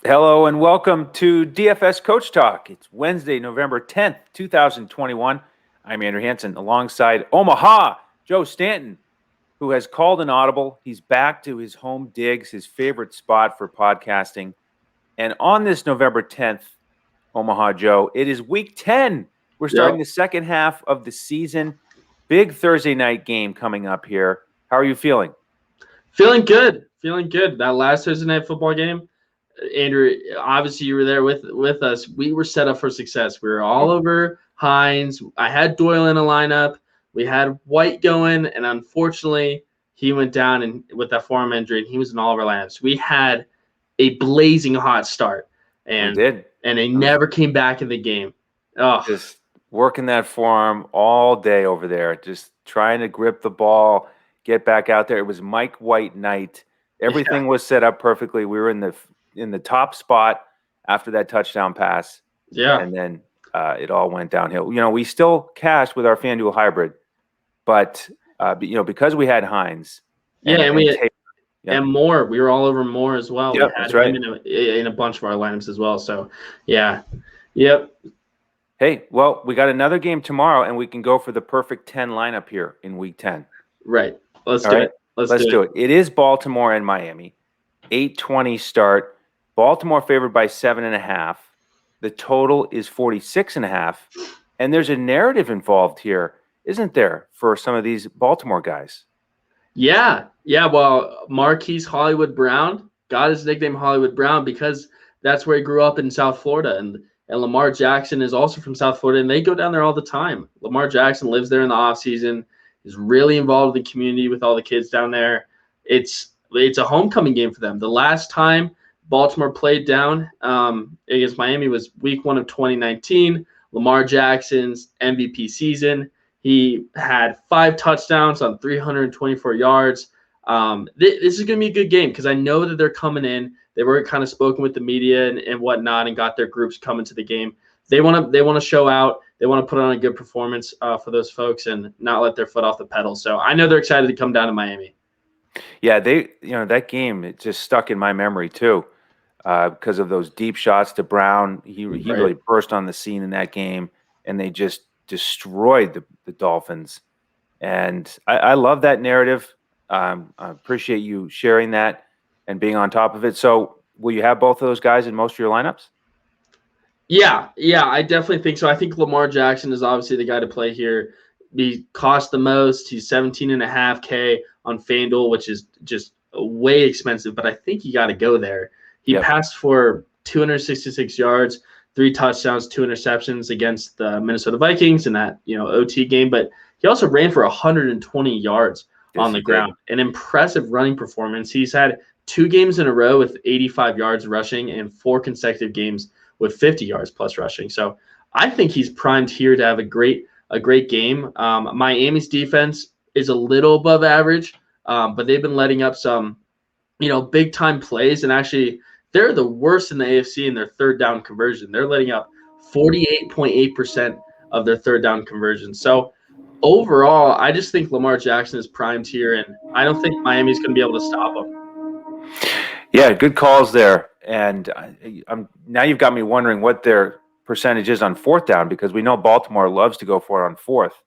Hello and welcome to DFS Coach Talk. It's Wednesday, November 10th, 2021. I'm Andrew Hansen alongside Omaha, Joe Stanton, who has called an audible. He's back to his home digs, his favorite spot for podcasting. And on this November 10th, Omaha Joe, it is week 10. We're starting the second half of the season. Big Thursday night game coming up here. How are you feeling? Feeling good. That last Thursday night football game, Andrew, obviously you were there with us. We were set up for success. We were all over Hines. I had Doyle in a lineup. We had White going, and unfortunately, he went down with that forearm injury, and he was in all of our lineups. We had a blazing hot start, and they never came back in the game. Oh. Just working that forearm all day over there, just trying to grip the ball, get back out there. It was Mike White night. Everything was set up perfectly. We were in the top spot after that touchdown pass. Yeah. And then it all went downhill. You know, we still cashed with our FanDuel hybrid, but because we had Hines. And Moore. We were all over Moore as well. Yep, we had that's right. him in a bunch of our lineups as well. So, yeah. Yep. Hey, well, we got another game tomorrow, and we can go for the perfect 10 lineup here in week 10. Right. Let's do it. Let's do it. It is Baltimore and Miami. 8:20 start. Baltimore favored by 7.5. The total is 46.5. And there's a narrative involved here, isn't there, for some of these Baltimore guys? Yeah. Well, Marquise Hollywood Brown got his nickname Hollywood Brown because that's where he grew up in South Florida. And Lamar Jackson is also from South Florida, and they go down there all the time. Lamar Jackson lives there in the offseason, is really involved in the community with all the kids down there. It's a homecoming game for them. The last time Baltimore played down against Miami was week 1 of 2019, Lamar Jackson's MVP season. He had 5 touchdowns on 324 yards. This is going to be a good game because I know that they're coming in. They were kind of spoken with the media and whatnot and got their groups coming to the game. They want to show out. They want to put on a good performance for those folks and not let their foot off the pedal. So I know they're excited to come down to Miami. Yeah, that game, it just stuck in my memory too because of those deep shots to Brown. He really burst on the scene in that game, and they just destroyed the Dolphins. And I love that narrative. I appreciate you sharing that and being on top of it. So will you have both of those guys in most of your lineups? Yeah, I definitely think so. I think Lamar Jackson is obviously the guy to play here. He cost the most. He's $17.5K on FanDuel, which is just way expensive, but I think you got to go there. He passed for 266 yards, 3 touchdowns, 2 interceptions against the Minnesota Vikings in that OT game, but he also ran for 120 yards on the ground. An impressive running performance. He's had 2 games in a row with 85 yards rushing and 4 consecutive games with 50 yards plus rushing. So I think he's primed here to have a great game. Miami's defense is a little above average, but they've been letting up some, big time plays. And actually, they're the worst in the AFC in their third down conversion. They're letting up 48.8% of their third down conversion. So overall, I just think Lamar Jackson is primed here, and I don't think Miami's going to be able to stop him. Yeah, good calls there. And now you've got me wondering what their percentage is on fourth down, because we know Baltimore loves to go for it on fourth.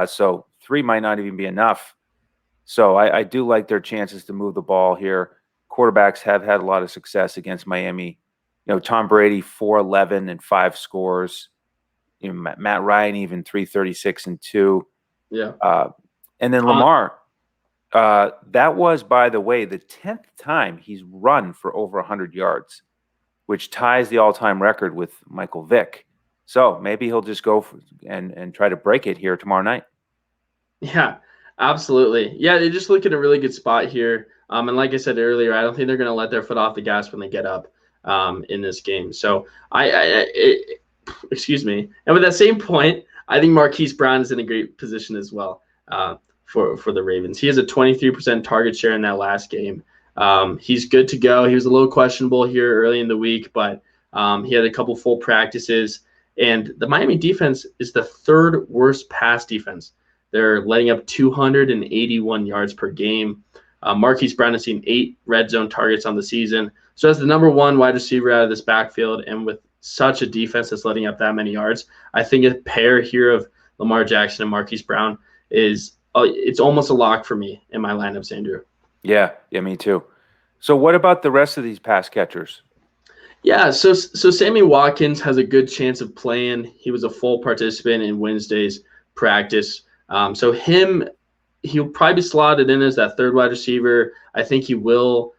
So 3 might not even be enough. So I do like their chances to move the ball here. Quarterbacks have had a lot of success against Miami. Tom Brady, 411 and 5 scores. Matt Ryan, even 336 and 2. Yeah. And then Lamar, that was, by the way, the 10th time he's run for over 100 yards, which ties the all-time record with Michael Vick. So maybe he'll just go and try to break it here tomorrow night. Yeah, absolutely. Yeah, they just look at a really good spot here. And like I said earlier, I don't think they're going to let their foot off the gas when they get up in this game. So excuse me. And with that same point, I think Marquise Brown is in a great position as well for the Ravens. He has a 23% target share in that last game. He's good to go. He was a little questionable here early in the week, but he had a couple full practices. And the Miami defense is the 3rd worst pass defense. They're letting up 281 yards per game. Marquise Brown has seen 8 red zone targets on the season. So as the number 1 wide receiver out of this backfield, and with such a defense that's letting up that many yards, I think a pair here of Lamar Jackson and Marquise Brown is it's almost a lock for me in my lineups, Andrew. Yeah, me too. So what about the rest of these pass catchers? Yeah, so Sammy Watkins has a good chance of playing. He was a full participant in Wednesday's practice. So he'll probably be slotted in as that third wide receiver. I think he will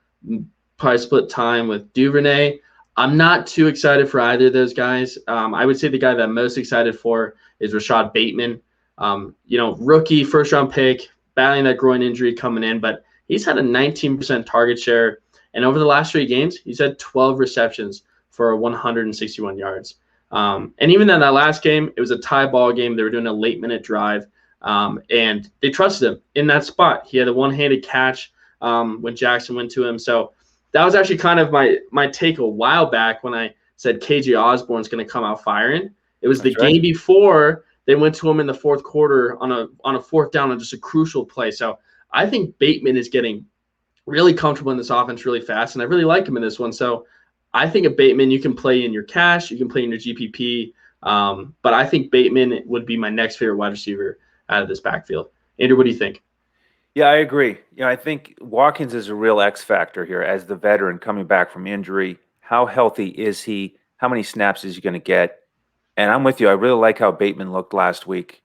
probably split time with Duvernay. I'm not too excited for either of those guys. I would say the guy that I'm most excited for is Rashad Bateman. Rookie, first-round pick, battling that groin injury coming in, but he's had a 19% target share. And over the last 3 games, he's had 12 receptions for 161 yards. And even in that last game, it was a tie ball game. They were doing a late-minute drive, and they trusted him in that spot. He had a one-handed catch when Jackson went to him. So that was actually kind of my take a while back when I said KJ Osborne's going to come out firing. It was the game before they went to him in the fourth quarter on a fourth down on just a crucial play. So I think Bateman is getting really comfortable in this offense really fast, and I really like him in this one. So I think a Bateman you can play in your cash, you can play in your GPP, but I think Bateman would be my next favorite wide receiver out of this backfield. Andrew, what do you think? Yeah, I agree. I think Watkins is a real X factor here as the veteran coming back from injury. How healthy is he? How many snaps is he going to get? And I'm with you. I really like how Bateman looked last week.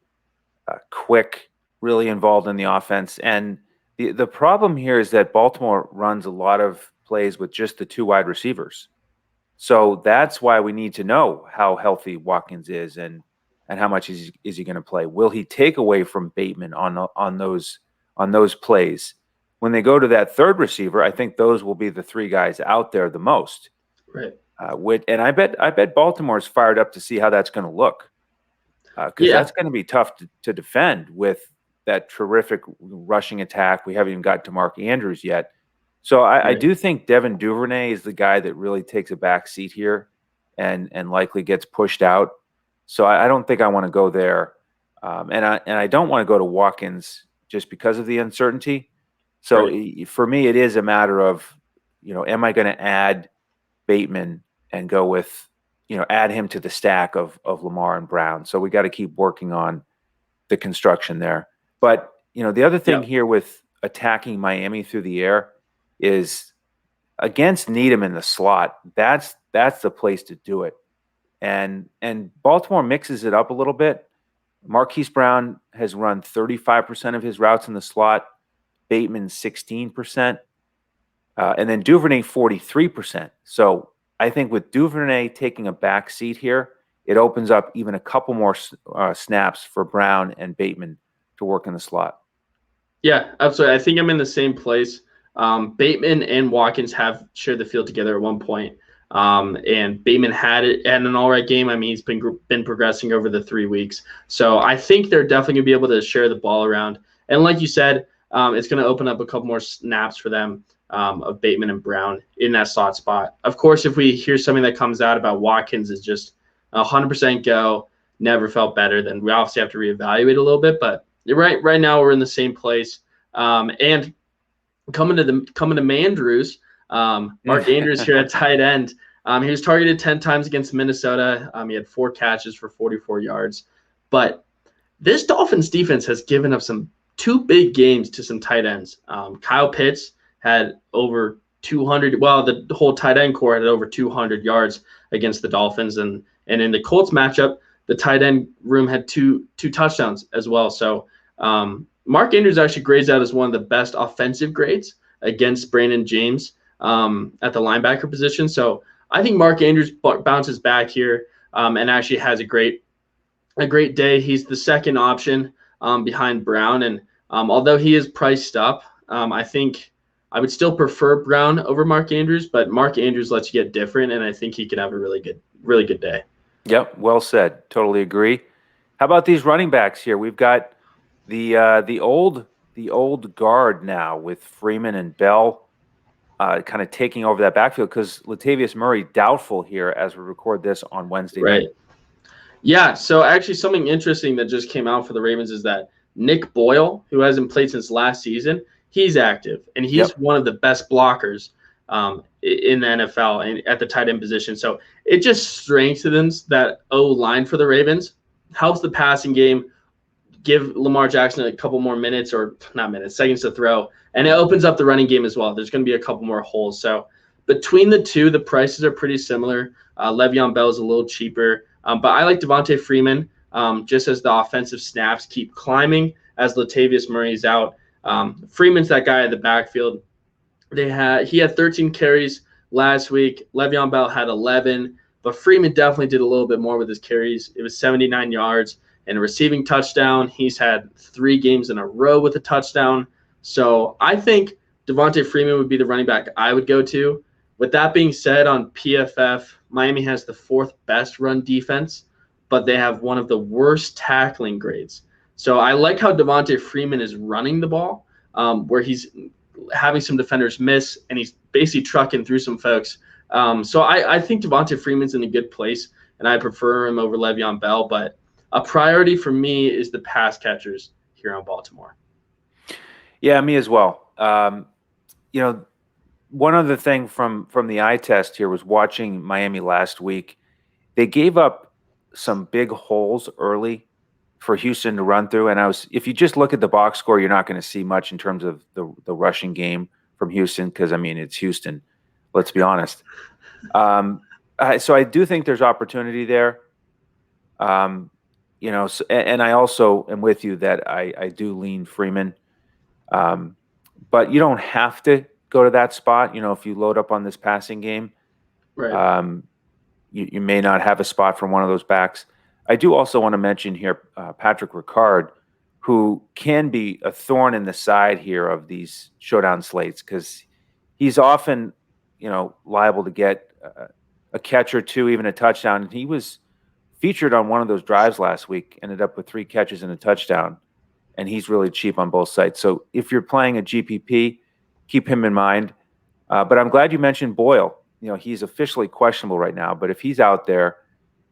Quick, really involved in the offense. And the problem here is that Baltimore runs a lot of plays with just the 2 wide receivers. So that's why we need to know how healthy Watkins is and how much is he going to play. Will he take away from Bateman on those plays? When they go to that third receiver, I think those will be the 3 guys out there the most. Right. And I bet Baltimore's fired up to see how that's going to look, because that's going to be tough to defend with that terrific rushing attack. We haven't even got to Mark Andrews yet. So I do think Devin Duvernay is the guy that really takes a back seat here and likely gets pushed out. So I don't think I want to go there. And I don't want to go to Watkins just because of the uncertainty. So for me, it is a matter of, am I going to add Bateman and go with, add him to the stack of Lamar and Brown. So we got to keep working on the construction there. But, the other thing here with attacking Miami through the air is against Needham in the slot. That's the place to do it. And Baltimore mixes it up a little bit. Marquise Brown has run 35% of his routes in the slot, Bateman 16%, and then Duvernay 43%. So I think with Duvernay taking a back seat here, it opens up even a couple more snaps for Brown and Bateman to work in the slot. Yeah, absolutely. I think I'm in the same place. Bateman and Watkins have shared the field together at one point. And Bateman had an all right game. I mean, he's been progressing over the 3 weeks. So I think they're definitely going to be able to share the ball around. And like you said, it's going to open up a couple more snaps for them of Bateman and Brown in that slot spot. Of course, if we hear something that comes out about Watkins is just 100% go, never felt better, then we obviously have to reevaluate a little bit. But right now we're in the same place. And coming to Mandrews, Mark Andrews here at tight end. He was targeted 10 times against Minnesota. He had 4 catches for 44 yards. But this Dolphins defense has given up 2 big games to some tight ends. Kyle Pitts had over 200. Well, the whole tight end core had over 200 yards against the Dolphins. And in the Colts matchup, the tight end room had two touchdowns as well. So Mark Andrews actually grades out as one of the best offensive grades against Brandon James at the linebacker position. So I think Mark Andrews bounces back here and actually has a great day. He's the second option behind Brown. And although he is priced up, I think I would still prefer Brown over Mark Andrews, but Mark Andrews lets you get different, and I think he could have a really good day. Yep, well said. Totally agree. How about these running backs here? We've got the old guard now with Freeman and Bell kind of taking over that backfield because Latavius Murray doubtful here as we record this on Wednesday night. Yeah, so actually something interesting that just came out for the Ravens is that Nick Boyle, who hasn't played since last season, he's active, and he's one of the best blockers in the NFL and at the tight end position. So it just strengthens that O line for the Ravens, helps the passing game, give Lamar Jackson a couple more minutes, or not minutes, seconds to throw, and it opens up the running game as well. There's going to be a couple more holes. So between the two, the prices are pretty similar. Le'Veon Bell is a little cheaper, but I like Devontae Freeman just as the offensive snaps keep climbing as Latavius Murray's out. Freeman's that guy at the backfield. He had 13 carries last week. Le'Veon Bell had 11, but Freeman definitely did a little bit more with his carries. It was 79 yards and a receiving touchdown. He's had 3 games in a row with a touchdown. So I think Devontae Freeman would be the running back I would go to. With that being said, on PFF, Miami has the 4th best run defense, but they have one of the worst tackling grades. So I like how Devontae Freeman is running the ball, where he's having some defenders miss, and he's basically trucking through some folks. So I think Devontae Freeman's in a good place, and I prefer him over Le'Veon Bell. But a priority for me is the pass catchers here on Baltimore. Yeah, me as well. One other thing from the eye test here was watching Miami last week. They gave up some big holes early for Houston to run through. And if you just look at the box score, you're not going to see much in terms of the rushing game from Houston, because it's Houston. Let's be honest. So I do think there's opportunity there. And I also am with you that I do lean Freeman. But you don't have to go to that spot. If you load up on this passing game, right. You may not have a spot from one of those backs. I do also want to mention here Patrick Ricard, who can be a thorn in the side here of these showdown slates, because he's often, liable to get a catch or two, even a touchdown. And he was featured on one of those drives last week, ended up with 3 catches and a touchdown, and he's really cheap on both sides. So if you're playing a GPP, keep him in mind. But I'm glad you mentioned Boyle. He's officially questionable right now, but if he's out there,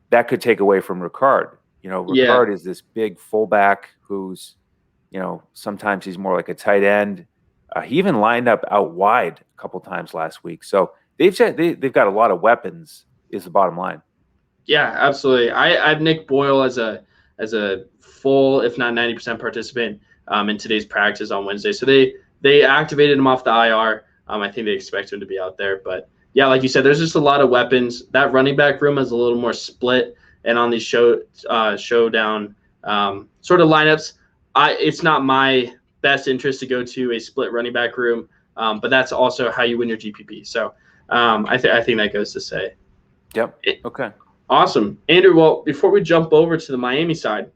that could take away from Ricard. Ricard is this big fullback who's, sometimes he's more like a tight end. He even lined up out wide a couple times last week. So they've got a lot of weapons, is the bottom line. Yeah, absolutely. I've Nick Boyle as a full, if not 90% participant in today's practice on Wednesday. So they activated him off the IR. I think they expect him to be out there, but yeah, like you said, there's just a lot of weapons. That running back room is a little more split, and on these showdown sort of lineups, it's not my best interest to go to a split running back room, but that's also how you win your GPP. So I think that goes to say. Yep. Okay. Awesome, Andrew. Well, before we jump over to the Miami side,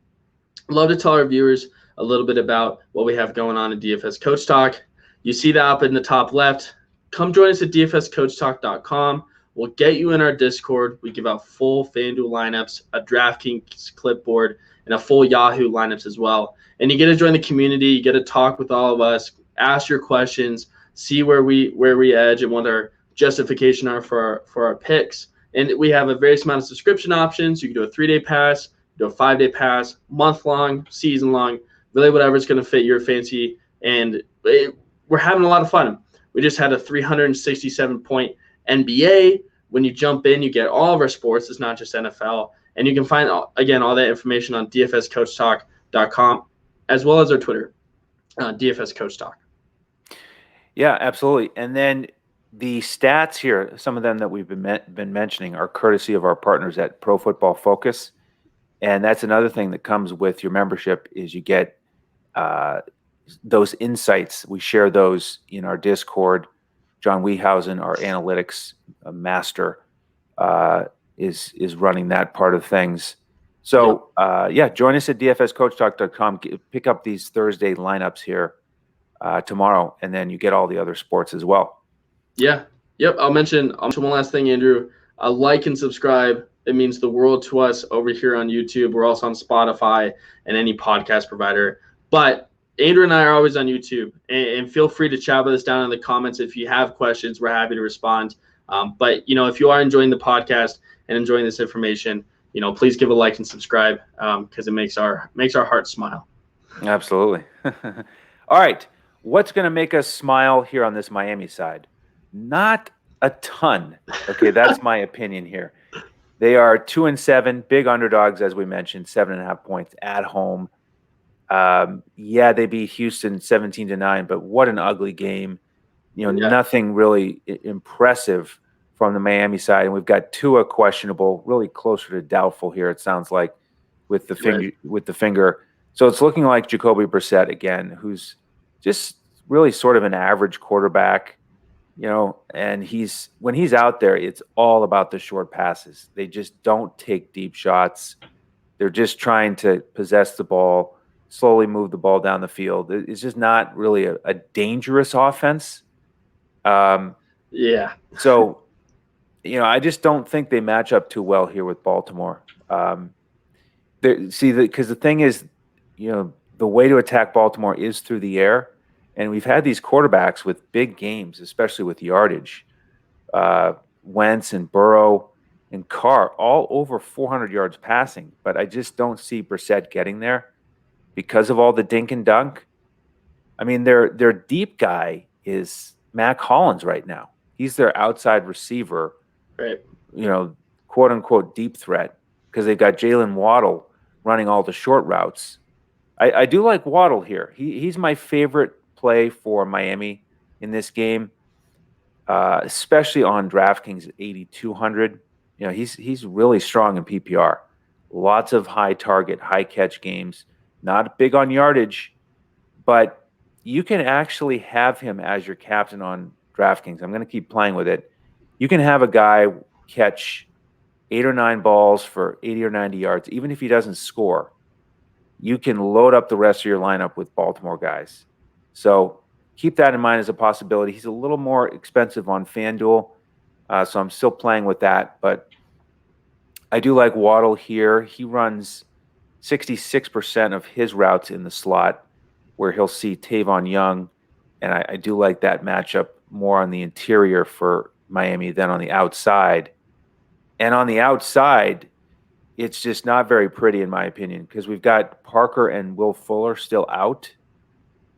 I'd love to tell our viewers a little bit about what we have going on at DFS Coach Talk. You see that up in the top left. Come join us at dfscoachtalk.com. We'll get you in our Discord. We give out full FanDuel lineups, a DraftKings clipboard, and a full Yahoo lineups as well. And you get to join the community. You get to talk with all of us, ask your questions, see where we edge and what our justification are for our picks. And we have a various amount of subscription options. You can do a 3-day pass, do a 5-day pass, month-long, season-long, really whatever's going to fit your fancy. And we're having a lot of fun. We just had a 367-point NBA. When you jump in, you get all of our sports. It's not just NFL. And you can find, again, all that information on dfscoachtalk.com, as well as our Twitter, DFS Coach Talk. Yeah, absolutely. And then the stats here, some of them that we've been mentioning, are courtesy of our partners at Pro Football Focus. And that's another thing that comes with your membership is you get those insights. We share those in our Discord. John Wiehausen, our analytics master, is running that part of things. So, join us at dfscoachtalk.com. Pick up these Thursday lineups here tomorrow, and then you get all the other sports as well. Yeah. Yep. I'll mention one last thing, Andrew. Like and subscribe. It means the world to us over here on YouTube. We're also on Spotify and any podcast provider. But Andrew and I are always on YouTube, and feel free to chat with us down in the comments. If you have questions, we're happy to respond. But if you are enjoying the podcast and enjoying this information, please give a like and subscribe because it makes our hearts smile. Absolutely. All right. what's going to make us smile here on this Miami side? Not a ton. Okay, that's my opinion here. They are 2-7, big underdogs, as we mentioned, 7.5 points at home. Yeah, they beat Houston 17-9, but what an ugly game. Nothing really impressive from the Miami side, and we've got Tua questionable, really closer to doubtful here. It sounds like with the finger. So it's looking like Jacoby Brissett again, who's just really sort of an average quarterback. And when he's out there, it's all about the short passes. They just don't take deep shots. They're just trying to possess the ball, slowly move the ball down the field. It's just not really a dangerous offense. Yeah. So, I just don't think they match up too well here with Baltimore. Because the thing is, the way to attack Baltimore is through the air. And we've had these quarterbacks with big games, especially with yardage. Wentz and Burrow and Carr, all over 400 yards passing. But I just don't see Brissett getting there because of all the dink and dunk. I mean, their deep guy is Mac Hollins right now. He's their outside receiver, right? Quote unquote deep threat, because they've got Jalen Waddle running all the short routes. I do like Waddle here. He's my favorite play for Miami in this game, especially on DraftKings at 8,200. He's really strong in PPR. Lots of high target, high catch games. Not big on yardage, but you can actually have him as your captain on DraftKings. I'm going to keep playing with it. You can have a guy catch 8 or 9 balls for 80 or 90 yards, even if he doesn't score. You can load up the rest of your lineup with Baltimore guys. So keep that in mind as a possibility. He's a little more expensive on FanDuel, so I'm still playing with that. But I do like Waddle here. He runs 66% of his routes in the slot, where he'll see Tavon Young, and I do like that matchup more on the interior for Miami than on the outside. And on the outside, it's just not very pretty, in my opinion, because we've got Parker and Will Fuller still out.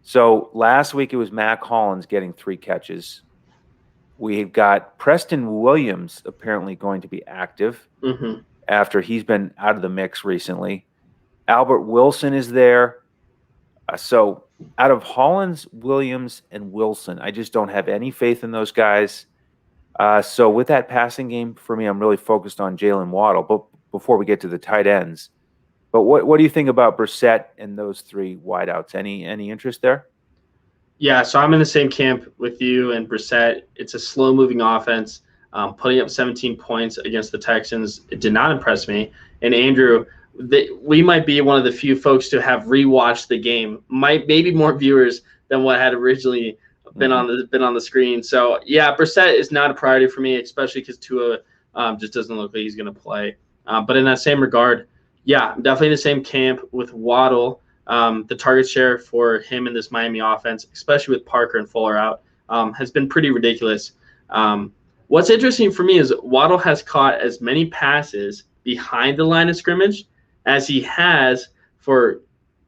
So last week it was Mac Hollins getting 3 catches. We've got Preston Williams apparently going to be active after he's been out of the mix recently. Albert Wilson is there. So out of Hollins, Williams, and Wilson, I just don't have any faith in those guys. So with that passing game, for me, I'm really focused on Jalen Waddle. But before we get to the tight ends, but what do you think about Brissett and those 3 wideouts? Any interest there? Yeah, so I'm in the same camp with you and Brissett. It's a slow-moving offense. Putting up 17 points against the Texans, it did not impress me. And Andrew, we might be one of the few folks to have rewatched the game. Maybe more viewers than what had originally been on the screen. So yeah, Brissett is not a priority for me, especially because Tua just doesn't look like he's going to play. But in that same regard, yeah, I'm definitely in the same camp with Waddle. The target share for him in this Miami offense, especially with Parker and Fuller out, has been pretty ridiculous. What's interesting for me is Waddle has caught as many passes behind the line of scrimmage as he has for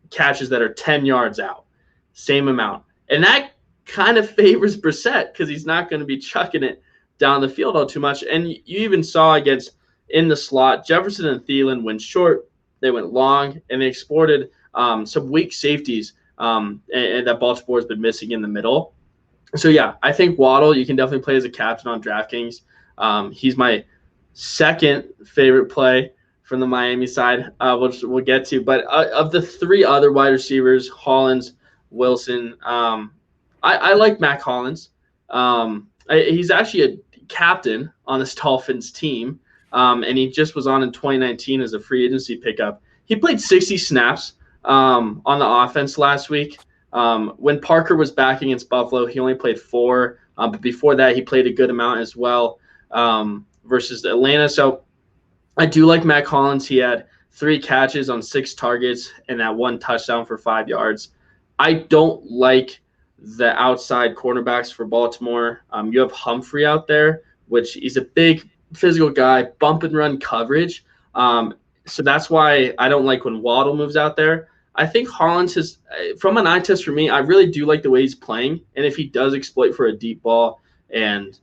catches that are 10 yards out. Same amount. And that kind of favors Brissett because he's not going to be chucking it down the field all too much. And you even saw against in the slot, Jefferson and Thielen went short, they went long, and they exploited some weak safeties and that Baltimore has been missing in the middle. So, yeah, I think Waddle, you can definitely play as a captain on DraftKings. He's my second favorite play from the Miami side, which we'll get to. But of the 3 other wide receivers, Hollins, Wilson, I like Mac Hollins. He's actually a captain on this Dolphins team, and he just was on in 2019 as a free agency pickup. He played 60 snaps on the offense last week. When Parker was back against Buffalo, he only played 4. But before that, he played a good amount as well versus Atlanta. So I do like Mac Hollins. He had 3 catches on 6 targets and that 1 touchdown for 5 yards. I don't like the outside cornerbacks for Baltimore. You have Humphrey out there, which he's a big physical guy, bump and run coverage. So that's why I don't like when Waddle moves out there. I think Hollins has, from an eye test for me, I really do like the way he's playing. And if he does exploit for a deep ball and,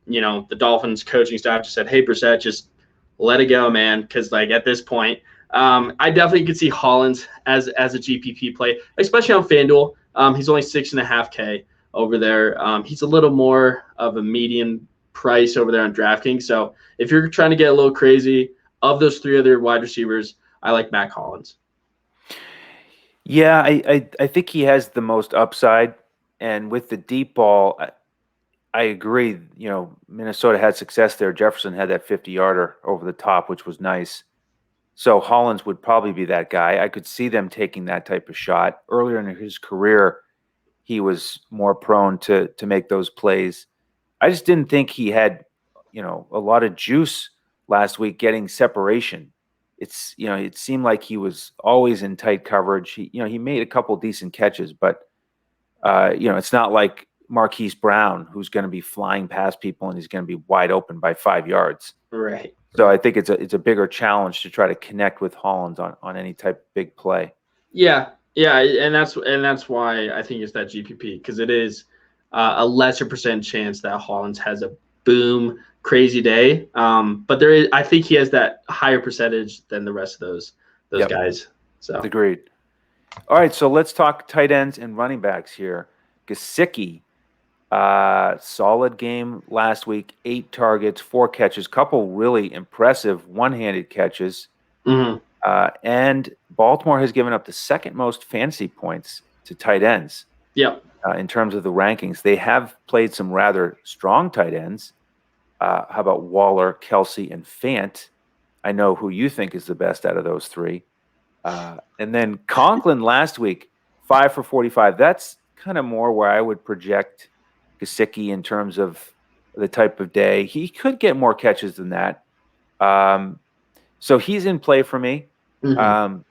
the Dolphins coaching staff just said, hey, Brissett, just let it go, man. Because, at this point, I definitely could see Hollins as a GPP play, especially on FanDuel. He's only 6.5K over there. He's a little more of a median price over there on DraftKings. So if you're trying to get a little crazy, of those three other wide receivers, I like Mac Hollins. Yeah, I think he has the most upside. And with the deep ball, I agree. Minnesota had success there. Jefferson had that 50-yarder over the top, which was nice. So Hollins would probably be that guy. I could see them taking that type of shot. Earlier in his career, he was more prone to make those plays. I just didn't think he had, a lot of juice last week getting separation. It seemed like he was always in tight coverage. He made a couple decent catches, but it's not like Marquise Brown, who's going to be flying past people and he's going to be wide open by 5 yards. Right. So I think it's a bigger challenge to try to connect with Hollins on any type of big play. Yeah, and that's why I think it's that GPP, because it is a lesser percent chance that Hollins has a boom crazy day. But I think he has that higher percentage than the rest of those guys. So agreed. All right, so let's talk tight ends and running backs here. Gaskin, solid game last week, 8 targets, 4 catches, couple really impressive one-handed catches. Mm-hmm. And Baltimore has given up the second most fantasy points to tight ends. Yep. In terms of the rankings. They have played some rather strong tight ends. How about Waller, Kelsey, and Fant? I know who you think is the best out of those three. And then Conklin last week, 5 for 45. That's kind of more where I would project Gaskin in terms of the type of day. He could get more catches than that. So he's in play for me. Mm-hmm.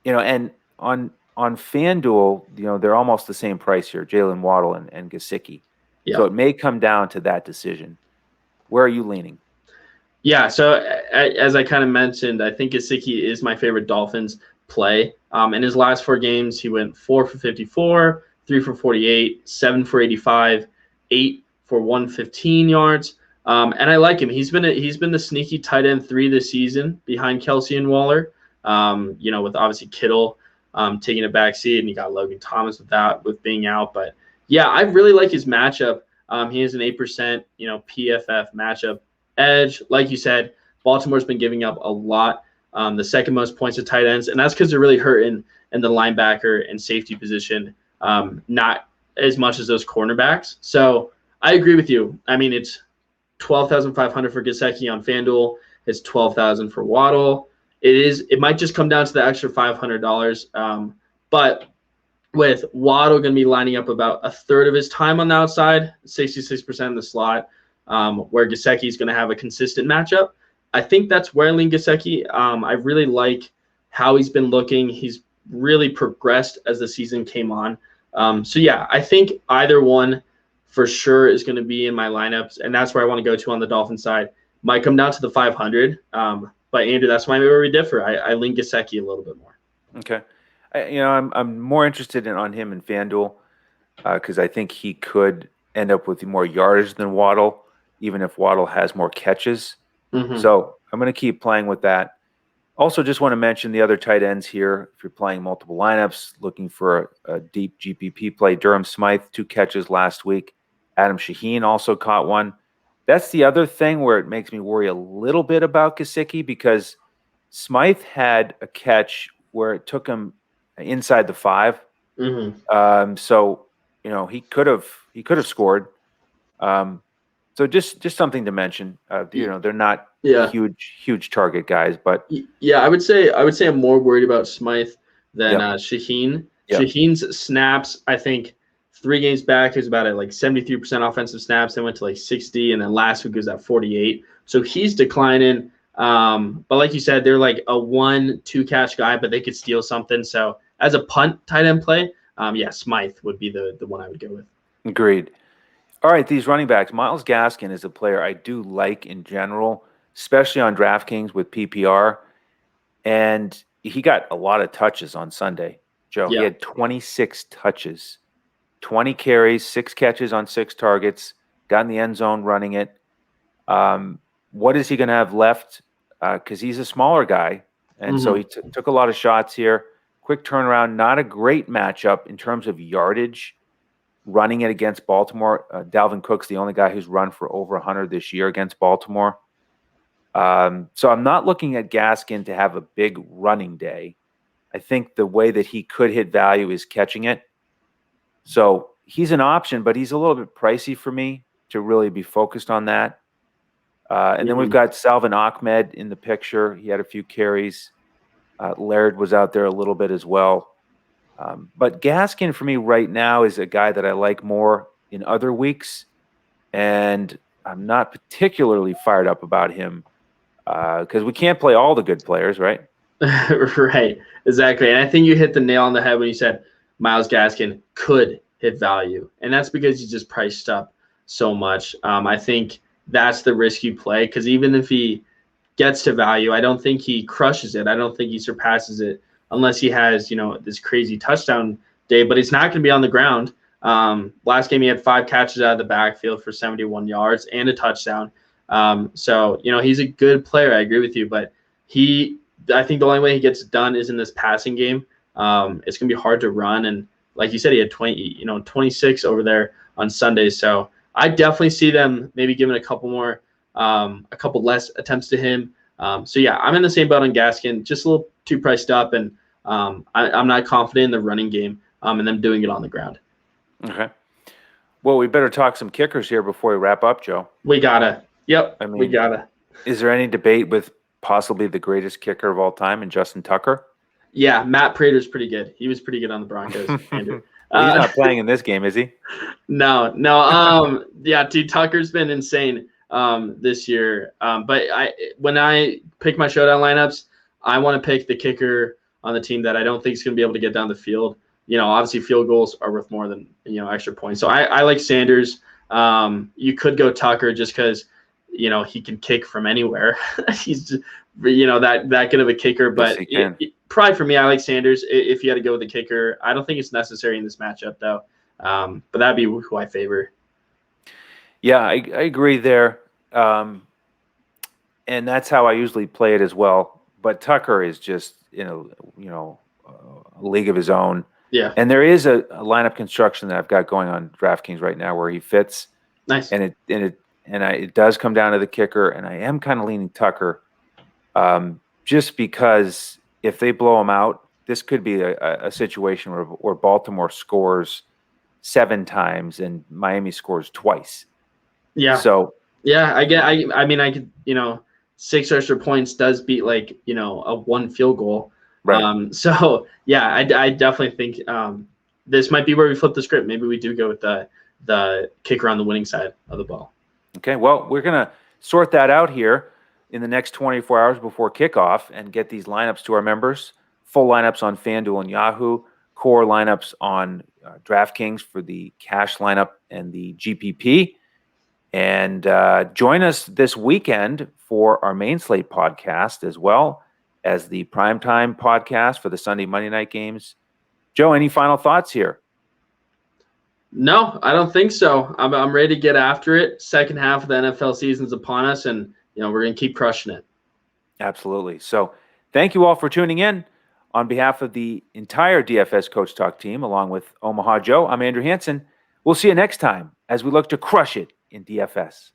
And on FanDuel, they're almost the same price here, Jalen Waddle and Gaskin. Yep. So it may come down to that decision. Where are you leaning? Yeah, so as I kind of mentioned, I think Gaskin is my favorite Dolphins play. In his last 4 games, he went 4 for 54, 3 for 48, 7 for 85, 8 for 115 yards. And I like him. He's been the sneaky tight end 3 this season behind Kelsey and Waller. With obviously Kittle taking a back seat, and you got Logan Thomas with being out. But yeah, I really like his matchup. He has an 8%, PFF matchup edge. Like you said, Baltimore's been giving up a lot, the second most points to tight ends, and that's because they're really hurting in the linebacker and safety position, not as much as those cornerbacks. So I agree with you. I mean, it's 12,500 for Gaskin on FanDuel. It's 12,000 for Waddle. It might just come down to the extra $500. But with Waddle going to be lining up about a third of his time on the outside, 66% in the slot, where Gaskin is going to have a consistent matchup. I think that's where I lean Gaskin. I really like how he's been looking. He's really progressed as the season came on. So yeah, I think either one for sure is going to be in my lineups, and that's where I want to go to on the Dolphin side. Might come down to the 500. But Andrew, that's why we differ. I lean Gaskin a little bit more. Okay. I'm more interested on him in FanDuel because I think he could end up with more yardage than Waddle, even if Waddle has more catches. Mm-hmm. So I'm going to keep playing with that. Also, just want to mention the other tight ends here. If you're playing multiple lineups, looking for a deep GPP play, Durham Smythe, 2 catches last week. Adam Shaheen also caught one. That's the other thing where it makes me worry a little bit about Gaskin, because Smythe had a catch where it took him inside the 5. Mm-hmm. So he could have scored. So just something to mention. They're not huge target guys, but yeah, I would say I'm more worried about Smythe than Shaheen. Yep. Shaheen's snaps, I think 3 games back, he was about at like 73% offensive snaps. Then went to like 60, and then last week was at 48. So he's declining. But like you said, they're like a 1-2 catch guy, but they could steal something. So as a punt tight end play, Smythe would be the one I would go with. Agreed. All right, these running backs. Myles Gaskin is a player I do like in general, especially on DraftKings with PPR. And, he got a lot of touches on Sunday, Joe. Yeah. He had 26 touches, 20 carries, 6 catches on 6 targets, got in the end zone running it. What is he going to have left? Because he's a smaller guy, and so he took a lot of shots here. Quick turnaround, not a great matchup in terms of yardage. Running it against Baltimore, Dalvin Cook's the only guy who's run for over 100 this year against Baltimore. So I'm not looking at Gaskin to have a big running day. I think the way that he could hit value is catching it. So he's an option, but he's a little bit pricey for me to really be focused on that. And then we've got Salvin Ahmed in the picture. He had a few carries. Laird was out there a little bit as well. But Gaskin for me right now is a guy that I like more in other weeks. And I'm not particularly fired up about him because we can't play all the good players, right? Right, exactly. And I think you hit the nail on the head when you said Myles Gaskin could hit value. And that's because he's just priced up so much. I think that's the risk you play because even if he gets to value, I don't think he crushes it. I don't think he surpasses it unless he has, this crazy touchdown day. But he's not going to be on the ground. Last game he had 5 catches out of the backfield for 71 yards and a touchdown. So he's a good player. I agree with you, but I think the only way he gets it done is in this passing game. It's going to be hard to run, and like you said, he had 26 over there on Sunday. So I definitely see them maybe giving a couple less attempts to him. So yeah, I'm in the same boat on Gaskin, just a little too priced up, and I'm not confident in the running game and them doing it on the ground. Okay. Well, we better talk some kickers here before we wrap up, Joe. We gotta. Yep. We gotta. Is there any debate with possibly the greatest kicker of all time in Justin Tucker? Yeah, Matt Prater's pretty good. He was pretty good on the Broncos. Andrew. Well, he's not playing in this game, is he? No. Yeah, dude, Tucker's been insane this year. But when I pick my showdown lineups, I want to pick the kicker on the team that I don't think is going to be able to get down the field. Obviously field goals are worth more than extra points. So I like Sanders. You could go Tucker just because he can kick from anywhere. He's just, that good of a kicker. But probably for me, I like Sanders if you had to go with the kicker. I don't think it's necessary in this matchup though. But that'd be who I favor. Yeah, I agree there. And that's how I usually play it as well. But Tucker is just a league of his own. Yeah. And there is a lineup construction that I've got going on DraftKings right now where he fits. Nice. And it does come down to the kicker, and I am kind of leaning Tucker, just because if they blow him out, this could be a situation where Baltimore scores 7 times and Miami scores twice. Yeah. So yeah, I mean, I could 6 extra points does beat a 1 field goal. Right. So yeah, I definitely think this might be where we flip the script. Maybe we do go with the kicker on the winning side of the ball. Okay, well, we're going to sort that out here in the next 24 hours before kickoff and get these lineups to our members. Full lineups on FanDuel and Yahoo, core lineups on DraftKings for the cash lineup and the GPP. And join us this weekend for our main slate podcast as well as the primetime podcast for the Sunday, Monday night games. Joe, any final thoughts here? No, I don't think so. I'm ready to get after it. Second half of the NFL season's upon us, and we're going to keep crushing it. Absolutely. So thank you all for tuning in. On behalf of the entire DFS Coach Talk team, along with Omaha Joe, I'm Andrew Hansen. We'll see you next time as we look to crush it in DFS.